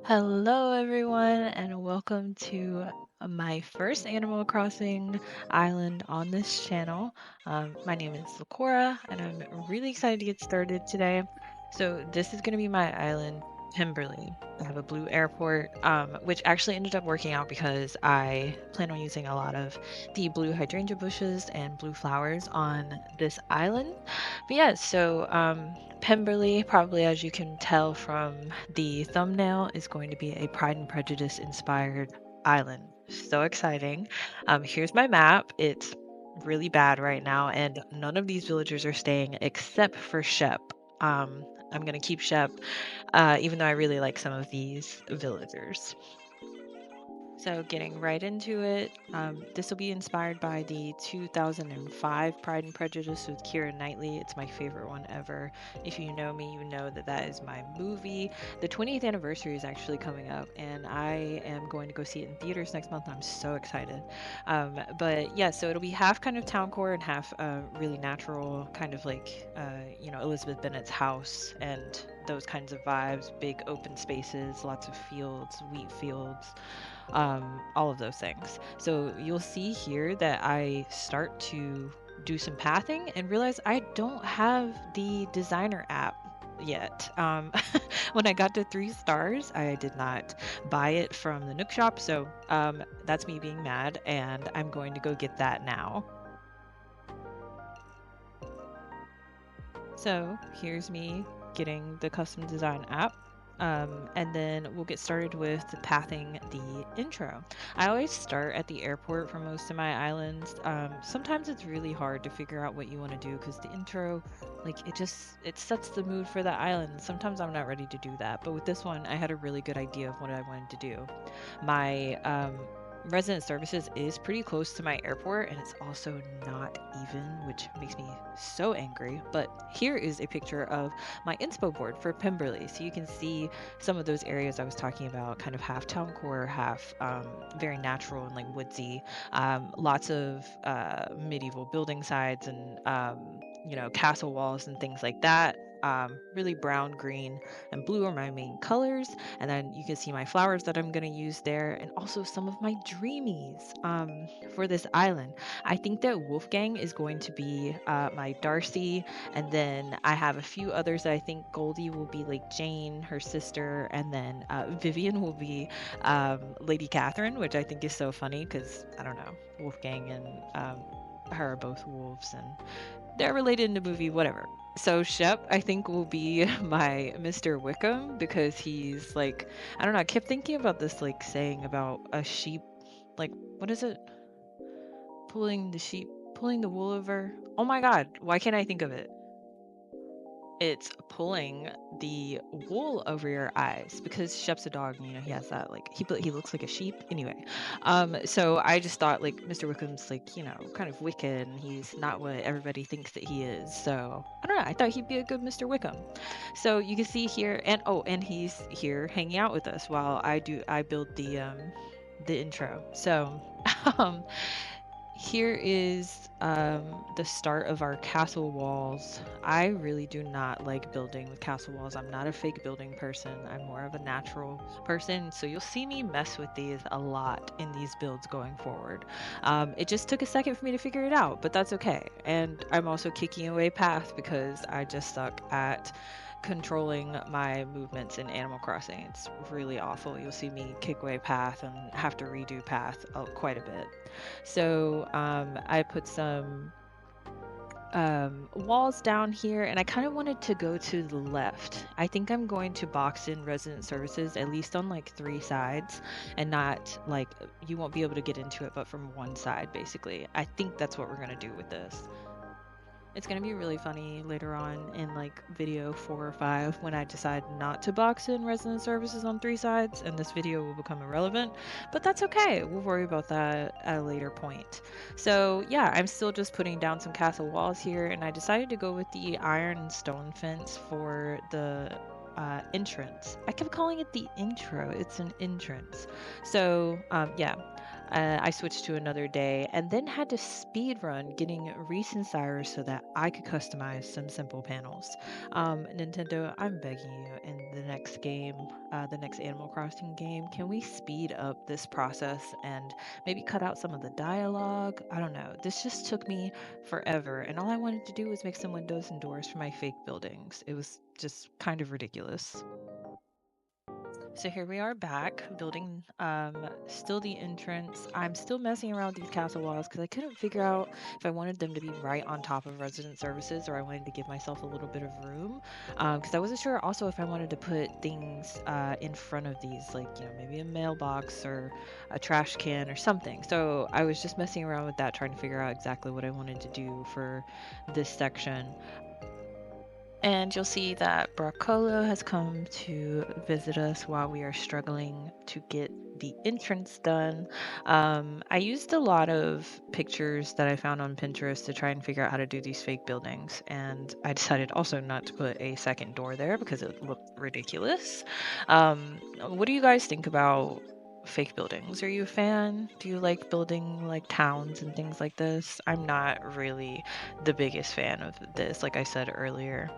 Hello, everyone, and welcome to my first Animal Crossing island on this channel. My name is Lakora, and I'm really excited to get started today. So, this is going to be my island, Pemberley. I have a blue airport, which actually ended up working out because I plan on using a lot of the blue hydrangea bushes and blue flowers on this island. But yeah, Pemberley, probably as you can tell from the thumbnail, is going to be a Pride and Prejudice inspired island. So exciting. Here's my map. It's really bad right now, and none of these villagers are staying except for Shep. I'm gonna keep Shep, even though I really like some of these villagers. So, getting right into it, this will be inspired by the 2005 Pride and Prejudice with Keira Knightley. It's my favorite one ever. If you know me, you know that that is my movie. The 20th anniversary is actually coming up, and I am going to go see it in theaters next month. I'm so excited. But yeah, so it'll be half kind of towncore and half really natural, kind of like, Elizabeth Bennet's house and those kinds of vibes, big open spaces, lots of fields, wheat fields, all of those things. So you'll see here that I start to do some pathing and realize I don't have the designer app yet. When I got to 3 stars, I did not buy it from the Nook shop. So that's me being mad, and I'm going to go get that now. So here's me getting the custom design app. And then we'll get started with pathing the intro. I always start at the airport for most of my islands. Sometimes it's really hard to figure out what you want to do because the intro, like it sets the mood for the island. Sometimes I'm not ready to do that, but with this one, I had a really good idea of what I wanted to do. My resident services is pretty close to my airport, and it's also not even, which makes me so angry. But here is a picture of my inspo board for Pemberley. So you can see some of those areas I was talking about, kind of half town core, half very natural and like woodsy. Lots of medieval building sides and castle walls and things like that. Really brown, green, and blue are my main colors. And then you can see my flowers that I'm going to use there, and also some of my dreamies for this island. I think that Wolfgang is going to be my Darcy, and then I have a few others that I think Goldie will be like Jane, her sister, and then Vivian will be Lady Catherine, which I think is so funny because I don't know, Wolfgang and her are both wolves, and they're related in the movie, whatever. So Shep, I think, will be my Mr. Wickham because he's like, I don't know, I kept thinking about this like saying about a sheep, like what is it? Pulling the wool over. Oh my God, why can't I think of it? It's pulling the wool over your eyes because Shep's a dog, and he has that like he looks like a sheep anyway. So I just thought like Mr. Wickham's like kind of wicked, and he's not what everybody thinks that he is. So I don't know. I thought he'd be a good Mr. Wickham. So you can see here, and oh, and he's here hanging out with us while I build the intro. So um here is the start of our castle walls. I really do not like building with castle walls. I'm not a fake building person. I'm more of a natural person. So you'll see me mess with these a lot in these builds going forward. It just took a second for me to figure it out, but that's okay. And I'm also kicking away path because I just suck at controlling my movements in Animal Crossing. It's really awful. You'll see me kick away path and have to redo path quite a bit. So I put some walls down here, and I kind of wanted to go to the left. I think I'm going to box in resident services at least on like 3 sides, and not like you won't be able to get into it but from one side basically. I think that's what we're going to do with this. It's gonna be really funny later on in like video 4 or 5 when I decide not to box in resident services on 3 sides, and this video will become irrelevant, but that's okay. We'll worry about that at a later point. So yeah, I'm still just putting down some castle walls here, and I decided to go with the iron and stone fence for the entrance. I kept calling it the intro. It's an entrance. So yeah, I switched to another day and then had to speed run getting Reese and Cyrus so that I could customize some simple panels. Nintendo, I'm begging you, in the next game, the next Animal Crossing game, can we speed up this process and maybe cut out some of the dialogue? I don't know. This just took me forever, and all I wanted to do was make some windows and doors for my fake buildings. It was just kind of ridiculous. So here we are back building still the entrance. I'm still messing around with these castle walls because I couldn't figure out if I wanted them to be right on top of resident services or I wanted to give myself a little bit of room. Because I wasn't sure also if I wanted to put things in front of these, like, maybe a mailbox or a trash can or something. So I was just messing around with that, trying to figure out exactly what I wanted to do for this section. And you'll see that Bracolo has come to visit us while we are struggling to get the entrance done. I used a lot of pictures that I found on Pinterest to try and figure out how to do these fake buildings. And I decided also not to put a second door there because it looked ridiculous. What do you guys think about fake buildings? Are you a fan? Do you like building like towns and things like this? I'm not really the biggest fan of this, like I said earlier.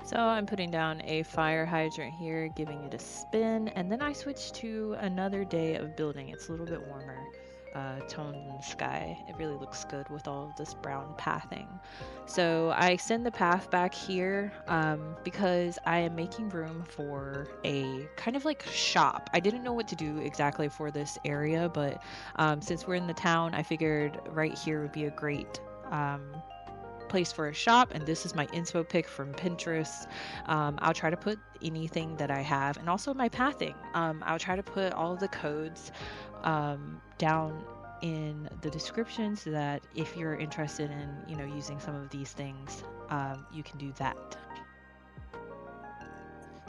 So I'm putting down a fire hydrant here, giving it a spin, and then I switch to another day of building. It's a little bit warmer, toned in the sky. It really looks good with all of this brown pathing. So I send the path back here because I am making room for a kind of like shop. I didn't know what to do exactly for this area, but since we're in the town, I figured right here would be a great place for a shop, and this is my inspo pick from Pinterest. I'll try to put anything that I have, and also my pathing. I'll try to put all of the codes down in the description so that if you're interested in using some of these things, you can do that.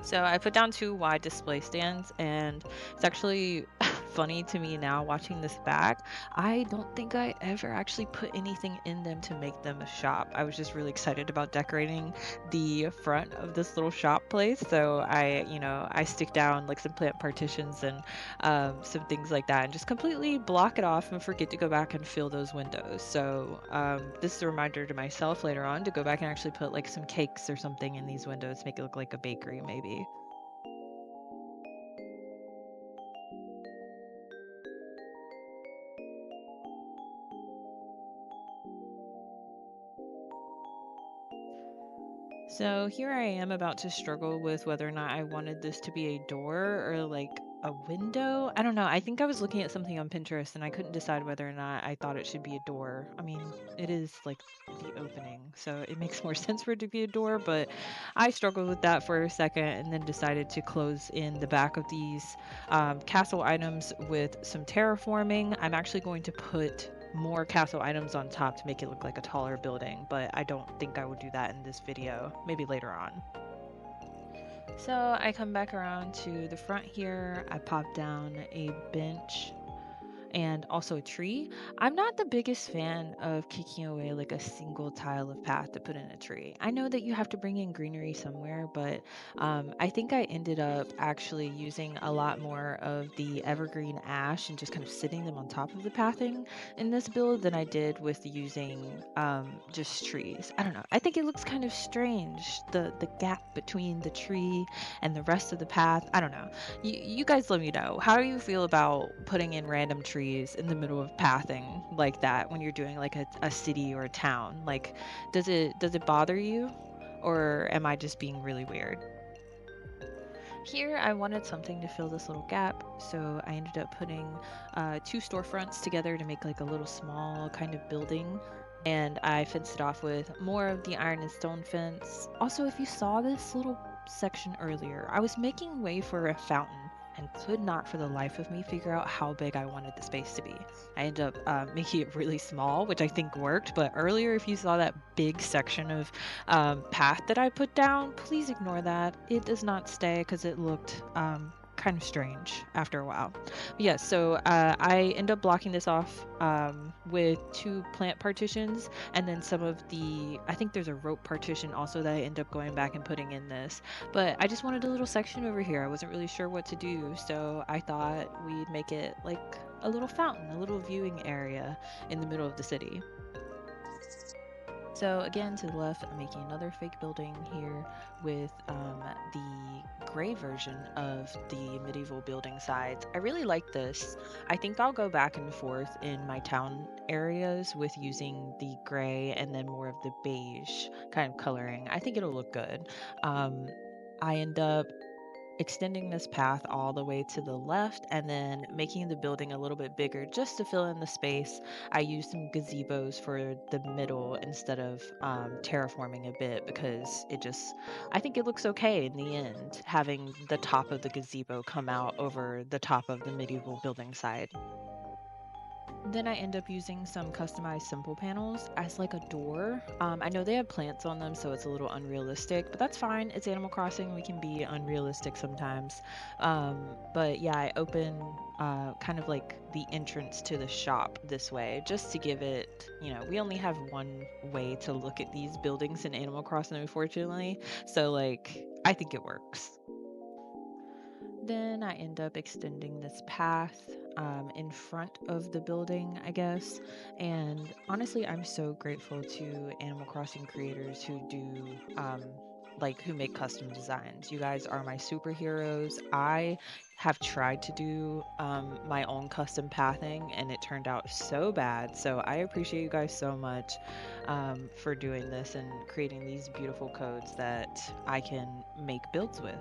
So I put down two wide display stands, and it's actually funny to me now watching this back. I don't think I ever actually put anything in them to make them a shop. I was just really excited about decorating the front of this little shop place. So I stick down like some plant partitions and some things like that and just completely block it off and forget to go back and fill those windows. So this is a reminder to myself later on to go back and actually put like some cakes or something in these windows, make it look like a bakery maybe. So here I am about to struggle with whether or not I wanted this to be a door or like a window. I don't know. I think I was looking at something on Pinterest and I couldn't decide whether or not I thought it should be a door. I mean, it is like the opening, so it makes more sense for it to be a door, but I struggled with that for a second and then decided to close in the back of these castle items with some terraforming. I'm actually going to put more castle items on top to make it look like a taller building, but I don't think I would do that in this video, maybe later on. So I come back around to the front here, I pop down a bench and also a tree. I'm not the biggest fan of kicking away like a single tile of path to put in a tree. I know that you have to bring in greenery somewhere, but I think I ended up actually using a lot more of the evergreen ash and just kind of sitting them on top of the pathing in this build than I did with using just trees. I don't know. I think it looks kind of strange, the gap between the tree and the rest of the path. I don't know. You guys let me know. How do you feel about putting in random trees in the middle of pathing like that when you're doing like a city or a town? Like, does it bother you? Or am I just being really weird? Here, I wanted something to fill this little gap, so I ended up putting two storefronts together to make like a little small kind of building. And I fenced it off with more of the iron and stone fence. Also, if you saw this little section earlier, I was making way for a fountain and could not for the life of me figure out how big I wanted the space to be. I ended up making it really small, which I think worked, but earlier if you saw that big section of path that I put down, please ignore that. It does not stay because it looked kind of strange after a while. But yeah, so I end up blocking this off with 2 plant partitions, and then some of I think there's a rope partition also that I end up going back and putting in this. But I just wanted a little section over here. I wasn't really sure what to do, so I thought we'd make it like a little fountain, a little viewing area in the middle of the city. So again, to the left, I'm making another fake building here with the gray version of the medieval building sides. I really like this. I think I'll go back and forth in my town areas with using the gray and then more of the beige kind of coloring. I think it'll look good. Um, I end up extending this path all the way to the left and then making the building a little bit bigger just to fill in the space. I used some gazebos for the middle instead of terraforming a bit because I think it looks okay in the end, having the top of the gazebo come out over the top of the medieval building side. Then I end up using some customized simple panels as like a door. I know they have plants on them, so it's a little unrealistic, but that's fine. It's Animal Crossing. We can be unrealistic sometimes. But yeah, I open kind of like the entrance to the shop this way, just to give it, we only have one way to look at these buildings in Animal Crossing, unfortunately. So like, I think it works. Then I end up extending this path in front of the building, I guess. And honestly, I'm so grateful to Animal Crossing creators who do, who make custom designs. You guys are my superheroes. I have tried to do my own custom pathing and it turned out so bad. So I appreciate you guys so much for doing this and creating these beautiful codes that I can make builds with.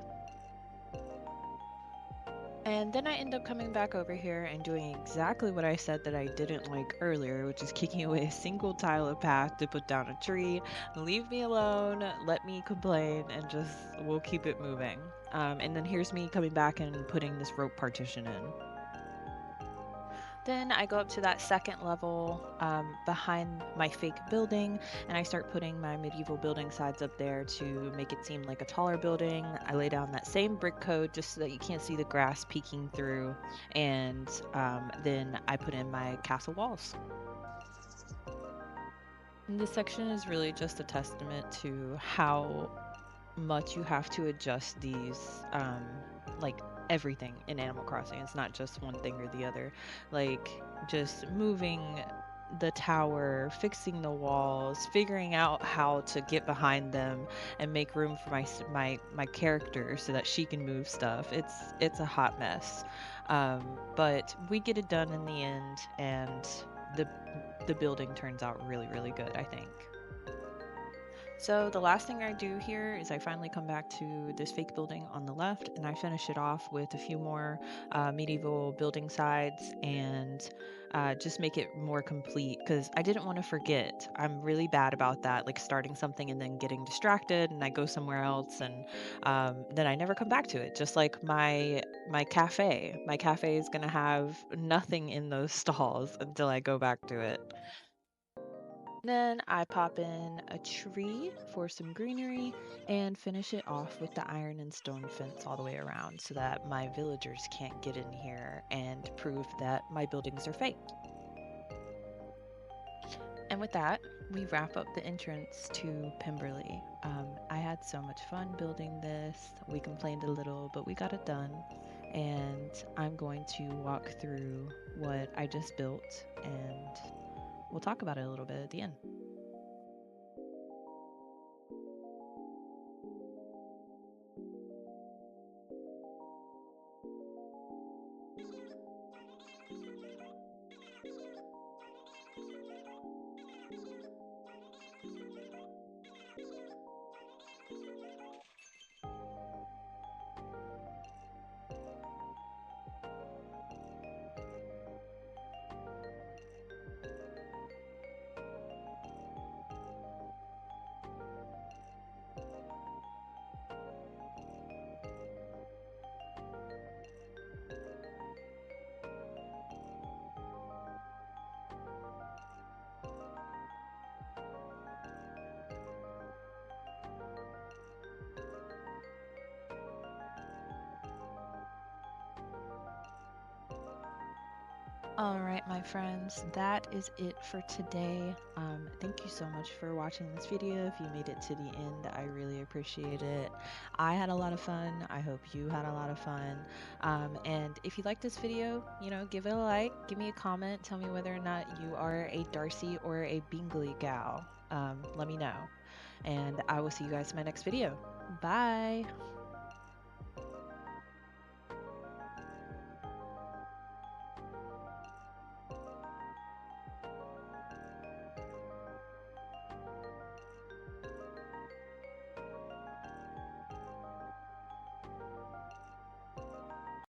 And then I end up coming back over here and doing exactly what I said that I didn't like earlier, which is kicking away a single tile of path to put down a tree. Leave me alone, let me complain, and just we'll keep it moving. And then here's me coming back and putting this rope partition in. Then I go up to that second level behind my fake building and I start putting my medieval building sides up there to make it seem like a taller building. I lay down that same brick code just so that you can't see the grass peeking through, and then I put in my castle walls. And this section is really just a testament to how much you have to adjust these like everything in Animal Crossing. It's not just one thing or the other. Like just moving the tower, fixing the walls, figuring out how to get behind them and make room for my character so that she can move stuff. It's a hot mess. But we get it done in the end and the the building turns out really, really good, I think. So the last thing I do here is I finally come back to this fake building on the left and I finish it off with a few more medieval building sides and just make it more complete because I didn't want to forget. I'm really bad about that, like starting something and then getting distracted and I go somewhere else and then I never come back to it. Just like my cafe. My cafe is gonna have nothing in those stalls until I go back to it. Then I pop in a tree for some greenery and finish it off with the iron and stone fence all the way around so that my villagers can't get in here and prove that my buildings are fake. And with that, we wrap up the entrance to Pemberley. I had so much fun building this. We complained a little, but we got it done. And I'm going to walk through what I just built and we'll talk about it a little bit at the end. All right, my friends, that is it for today. Thank you so much for watching this video. If you made it to the end, I really appreciate it. I had a lot of fun. I hope you had a lot of fun. And if you like this video, give it a like, give me a comment, tell me whether or not you are a Darcy or a Bingley gal. Let me know. And I will see you guys in my next video. Bye.